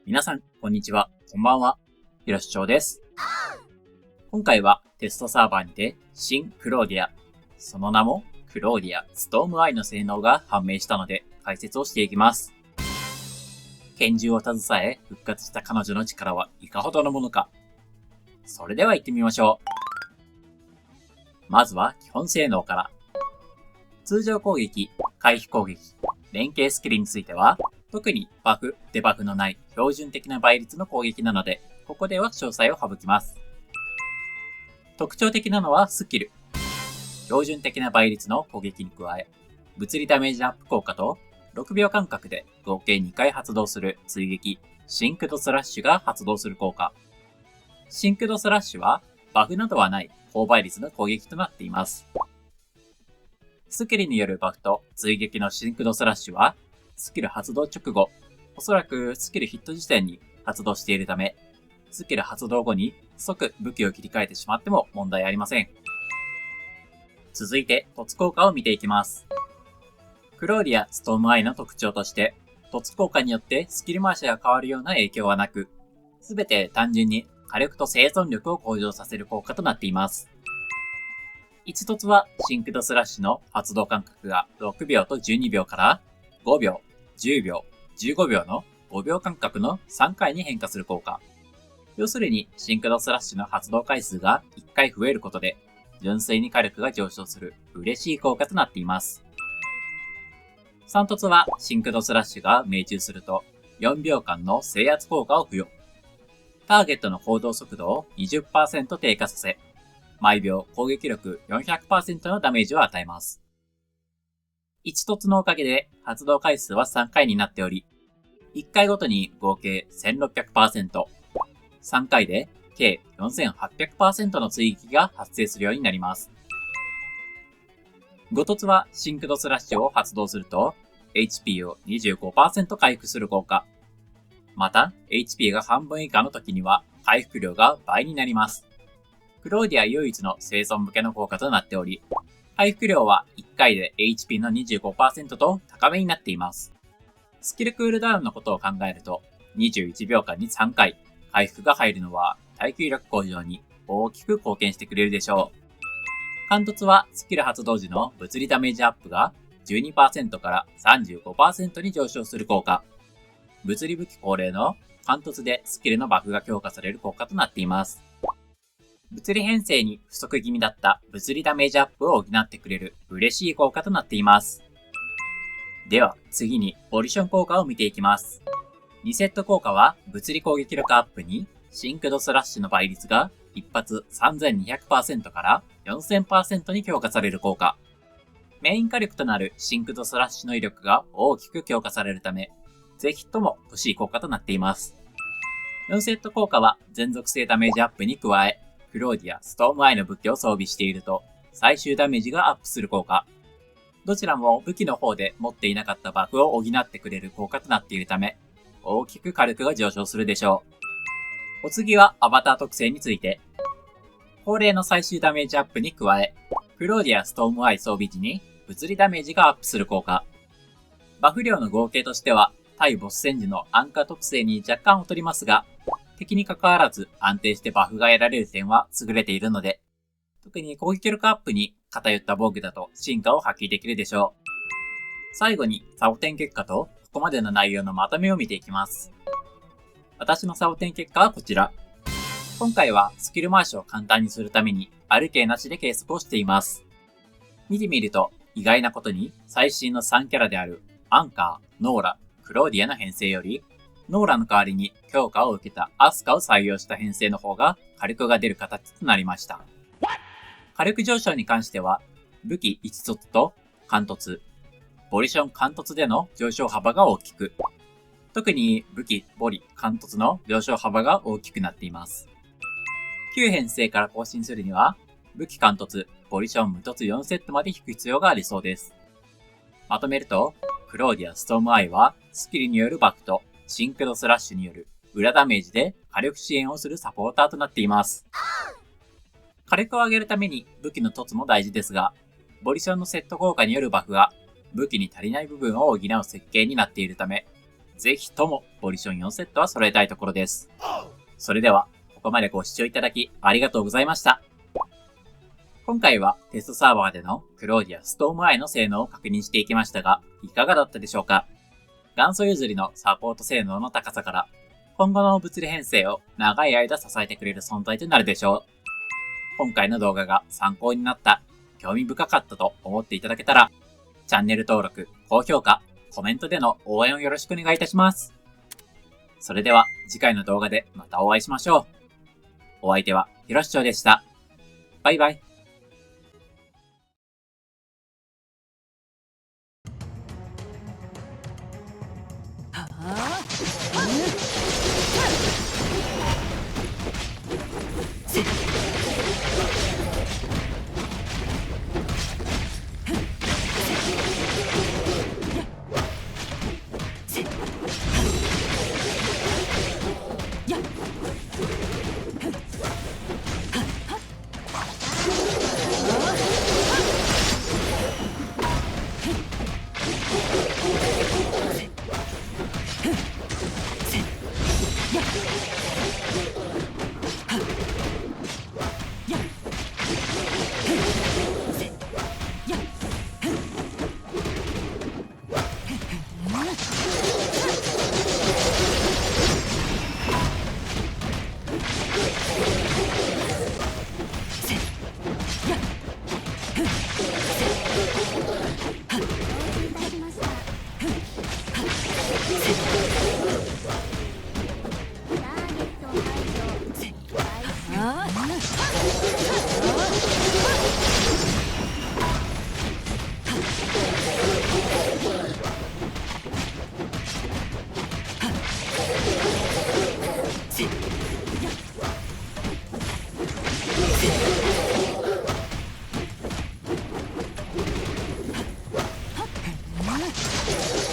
皆さん、こんにちは。こんばんは。ひろしちょうです。今回はテストサーバーにて新クローディア、その名もクローディアストームアイの性能が判明したので解説をしていきます。拳銃を携え復活した彼女の力はいかほどのものか。それでは行ってみましょう。まずは基本性能から。通常攻撃、回避攻撃、連携スキルについては、特にバフ、デバフのない標準的な倍率の攻撃なので、ここでは詳細を省きます。特徴的なのはスキル。標準的な倍率の攻撃に加え、物理ダメージアップ効果と、6秒間隔で合計2回発動する追撃、シンクドスラッシュが発動する効果。シンクドスラッシュは、バフなどはない高倍率の攻撃となっています。スキルによるバフと追撃のシンクドスラッシュは、スキル発動直後、おそらくスキルヒット時点に発動しているため、スキル発動後に即武器を切り替えてしまっても問題ありません。続いて、突効果を見ていきます。クローディアストームアイの特徴として、突効果によってスキル回しが変わるような影響はなく、すべて単純に火力と生存力を向上させる効果となっています。1突はシンクドスラッシュの発動間隔が6秒と12秒から5秒、10秒、15秒の5秒間隔の3回に変化する効果。要するにシンクドスラッシュの発動回数が1回増えることで純粋に火力が上昇する嬉しい効果となっています。3突はシンクドスラッシュが命中すると4秒間の制圧効果を付与。ターゲットの行動速度を 20% 低下させ、毎秒攻撃力 400% のダメージを与えます。1突のおかげで発動回数は3回になっており、1回ごとに合計 1600%、3回で計 4800% の追撃が発生するようになります。5突はシンクドスラッシュを発動すると HP を 25% 回復する効果。また HP が半分以下の時には回復量が倍になります。クローディア唯一の生存向けの効果となっており、回復量は1回で HP の 25% と高めになっています。スキルクールダウンのことを考えると、21秒間に3回回復が入るのは耐久力向上に大きく貢献してくれるでしょう。貫突はスキル発動時の物理ダメージアップが 12% から 35% に上昇する効果。物理武器恒例の貫突でスキルのバフが強化される効果となっています。物理編成に不足気味だった物理ダメージアップを補ってくれる嬉しい効果となっています。では次にポリション効果を見ていきます。2セット効果は物理攻撃力アップにシンクドスラッシュの倍率が一発 3200% から 4000% に強化される効果。メイン火力となるシンクドスラッシュの威力が大きく強化されるため、ぜひとも欲しい効果となっています。4セット効果は全属性ダメージアップに加え、クローディア、ストームアイの武器を装備していると、最終ダメージがアップする効果。どちらも武器の方で持っていなかったバフを補ってくれる効果となっているため、大きく火力が上昇するでしょう。お次はアバター特性について。恒例の最終ダメージアップに加え、クローディア、ストームアイ装備時に物理ダメージがアップする効果。バフ量の合計としては、対ボス戦時の安価特性に若干劣りますが、敵に関わらず安定してバフが得られる点は優れているので、特に攻撃力アップに偏った防具だと進化を発揮できるでしょう。最後にサボテン結果とここまでの内容のまとめを見ていきます。私のサボテン結果はこちら。今回はスキル回しを簡単にするためにある系なしで計測をしています。見てみると意外なことに最新の3キャラであるアンカー、ノーラ、クローディアの編成よりノーラの代わりに強化を受けたアスカを採用した編成の方が火力が出る形となりました。火力上昇に関しては武器1突と貫突、ポリション貫突での上昇幅が大きく、特に武器、ボリ、貫突の上昇幅が大きくなっています。旧編成から更新するには武器貫突、ポリション無突4セットまで引く必要がありそうです。まとめると、クローディア、ストームアイはスキルによるバフとシンクドスラッシュによる裏ダメージで火力支援をするサポーターとなっています。火力を上げるために武器の凸も大事ですが、ボリションのセット効果によるバフが武器に足りない部分を補う設計になっているため、ぜひともポリション4セットは揃えたいところです。それでは、ここまでご視聴いただきありがとうございました。今回はテストサーバーでのクローディアストームアイの性能を確認していきましたが、いかがだったでしょうか？元祖譲りのサポート性能の高さから、今後の物理編成を長い間支えてくれる存在となるでしょう。今回の動画が参考になった、興味深かったと思っていただけたら、チャンネル登録、高評価、コメントでの応援をよろしくお願いいたします。それでは次回の動画でまたお会いしましょう。お相手はひろしちょうでした。バイバイ。What?